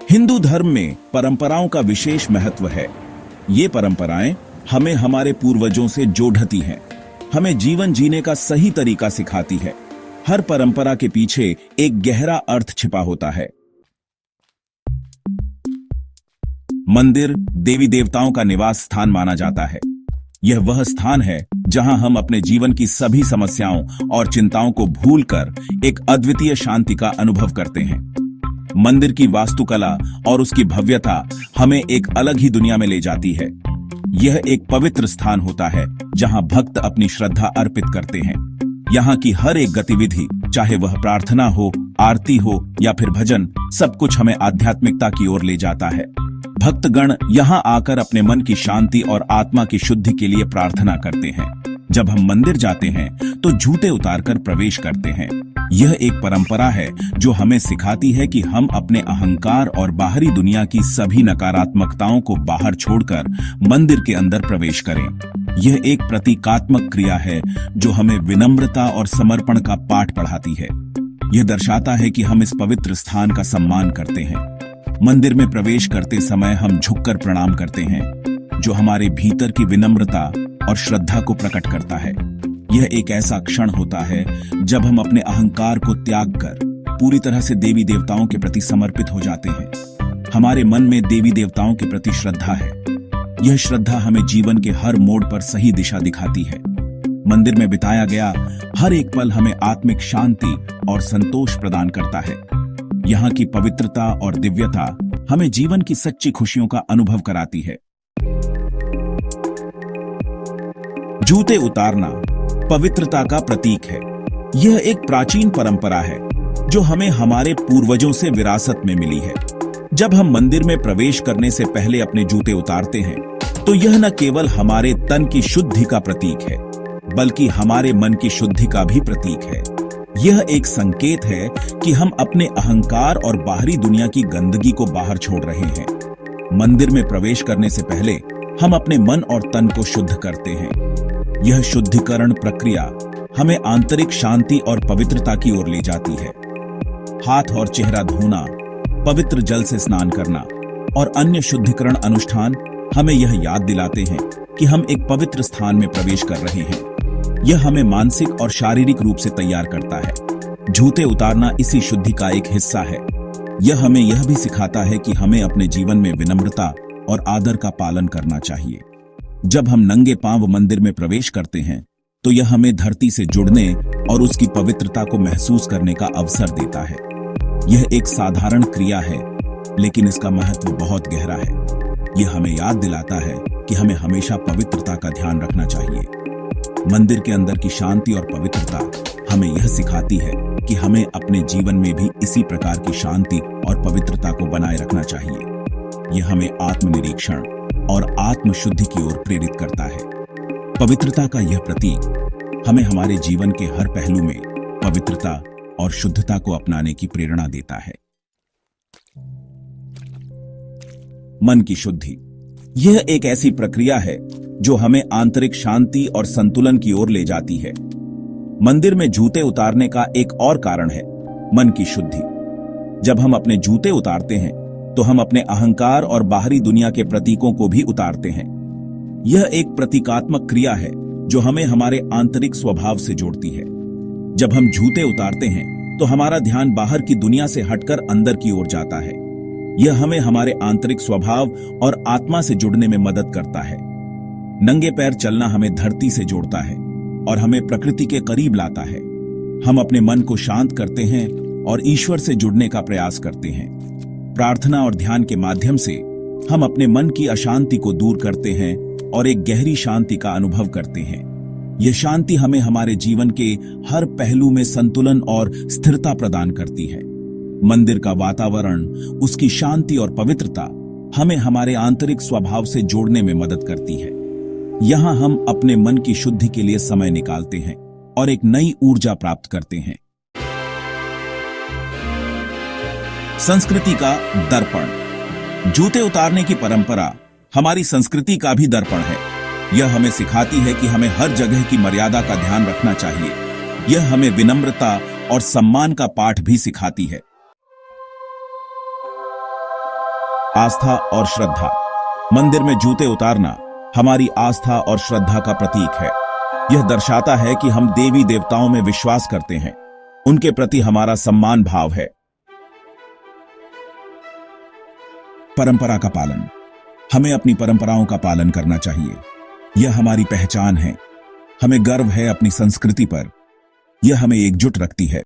हिंदू धर्म में परंपराओं का विशेष महत्व है। ये परंपराएं हमें हमारे पूर्वजों से जोड़ती हैं, हमें जीवन जीने का सही तरीका सिखाती है। हर परंपरा के पीछे एक गहरा अर्थ छिपा होता है। मंदिर देवी देवताओं का निवास स्थान माना जाता है। यह वह स्थान है जहां हम अपने जीवन की सभी समस्याओं और चिंताओं को भूलकर एक अद्वितीय शांति का अनुभव करते हैं। मंदिर की वास्तुकला और उसकी भव्यता हमें एक अलग ही दुनिया में ले जाती है। यह एक पवित्र स्थान होता है जहां भक्त अपनी श्रद्धा अर्पित करते हैं। यहाँ की हर एक गतिविधि, चाहे वह प्रार्थना हो, आरती हो या फिर भजन, सब कुछ हमें आध्यात्मिकता की ओर ले जाता है। भक्तगण यहाँ आकर अपने मन की शांति और आत्मा की शुद्धि के लिए प्रार्थना करते हैं। जब हम मंदिर जाते हैं तो जूते उतारकर प्रवेश करते हैं। यह एक परंपरा है जो हमें सिखाती है कि हम अपने अहंकार और बाहरी दुनिया की सभी नकारात्मकताओं को बाहर छोड़कर मंदिर के अंदर प्रवेश करें। यह एक प्रतीकात्मक क्रिया है जो हमें विनम्रता और समर्पण का पाठ पढ़ाती है। यह दर्शाता है कि हम इस पवित्र स्थान का सम्मान करते हैं। मंदिर में प्रवेश करते समय हम झुककर प्रणाम करते हैं, जो हमारे भीतर की विनम्रता और श्रद्धा को प्रकट करता है। यह एक ऐसा क्षण होता है जब हम अपने अहंकार को त्याग कर पूरी तरह से देवी देवताओं के प्रति समर्पित हो जाते हैं। हमारे मन में देवी देवताओं के प्रति श्रद्धा है। यह श्रद्धा हमें जीवन के हर मोड़ पर सही दिशा दिखाती है। मंदिर में बिताया गया हर एक पल हमें आत्मिक शांति और संतोष प्रदान करता है। यहाँ की पवित्रता और दिव्यता हमें जीवन की सच्ची खुशियों का अनुभव कराती है। जूते उतारना पवित्रता का प्रतीक है। यह एक प्राचीन परंपरा है जो हमें हमारे पूर्वजों से विरासत में मिली है। जब हम मंदिर में प्रवेश करने से पहले अपने जूते उतारते हैं तो यह न केवल हमारे तन की शुद्धि का प्रतीक है, बल्कि हमारे मन की शुद्धि का भी प्रतीक है। यह एक संकेत है कि हम अपने अहंकार और बाहरी दुनिया की गंदगी को बाहर छोड़ रहे हैं। मंदिर में प्रवेश करने से पहले हम अपने मन और तन को शुद्ध करते हैं। यह शुद्धिकरण प्रक्रिया हमें आंतरिक शांति और पवित्रता की ओर ले जाती है। हाथ और चेहरा धोना, पवित्र जल से स्नान करना और अन्य शुद्धिकरण अनुष्ठान हमें यह याद दिलाते हैं कि हम एक पवित्र स्थान में प्रवेश कर रहे हैं। यह हमें मानसिक और शारीरिक रूप से तैयार करता है। जूते उतारना इसी शुद्धि का एक हिस्सा है। यह हमें यह भी सिखाता है कि हमें अपने जीवन में विनम्रता और आदर का पालन करना चाहिए। जब हम नंगे पांव मंदिर में प्रवेश करते हैं तो यह हमें धरती से जुड़ने और उसकी पवित्रता को महसूस करने का अवसर देता है। यह एक साधारण क्रिया है, लेकिन इसका महत्व बहुत गहरा है। यह हमें याद दिलाता है कि हमें हमेशा पवित्रता का ध्यान रखना चाहिए। मंदिर के अंदर की शांति और पवित्रता हमें यह सिखाती है कि हमें अपने जीवन में भी इसी प्रकार की शांति और पवित्रता को बनाए रखना चाहिए। यह हमें आत्मनिरीक्षण और आत्मशुद्धि की ओर प्रेरित करता है। पवित्रता का यह प्रतीक हमें हमारे जीवन के हर पहलू में पवित्रता और शुद्धता को अपनाने की प्रेरणा देता है। मन की शुद्धि यह एक ऐसी प्रक्रिया है जो हमें आंतरिक शांति और संतुलन की ओर ले जाती है। मंदिर में जूते उतारने का एक और कारण है मन की शुद्धि। जब हम अपने जूते उतारते हैं तो हम अपने अहंकार और बाहरी दुनिया के प्रतीकों को भी उतारते हैं। यह एक प्रतीकात्मक क्रिया है जो हमें हमारे आंतरिक स्वभाव से जोड़ती है। जब हम जूते उतारते हैं तो हमारा ध्यान बाहर की दुनिया से हटकर अंदर की ओर जाता है। यह हमें हमारे आंतरिक स्वभाव और आत्मा से जुड़ने में मदद करता है। नंगे पैर चलना हमें धरती से जोड़ता है और हमें प्रकृति के करीब लाता है। हम अपने मन को शांत करते हैं और ईश्वर से जुड़ने का प्रयास करते हैं। प्रार्थना और ध्यान के माध्यम से हम अपने मन की अशांति को दूर करते हैं और एक गहरी शांति का अनुभव करते हैं। यह शांति हमें हमारे जीवन के हर पहलू में संतुलन और स्थिरता प्रदान करती है। मंदिर का वातावरण, उसकी शांति और पवित्रता हमें हमारे आंतरिक स्वभाव से जोड़ने में मदद करती है। यहाँ हम अपने मन की शुद्धि के लिए समय निकालते हैं और एक नई ऊर्जा प्राप्त करते हैं। संस्कृति का दर्पण। जूते उतारने की परंपरा हमारी संस्कृति का भी दर्पण है। यह हमें सिखाती है कि हमें हर जगह की मर्यादा का ध्यान रखना चाहिए। यह हमें विनम्रता और सम्मान का पाठ भी सिखाती है। आस्था और श्रद्धा। मंदिर में जूते उतारना हमारी आस्था और श्रद्धा का प्रतीक है। यह दर्शाता है कि हम देवी देवताओं में विश्वास करते हैं, उनके प्रति हमारा सम्मान भाव है। परंपरा का पालन। हमें अपनी परंपराओं का पालन करना चाहिए। यह हमारी पहचान है। हमें गर्व है अपनी संस्कृति पर। यह हमें एकजुट रखती है।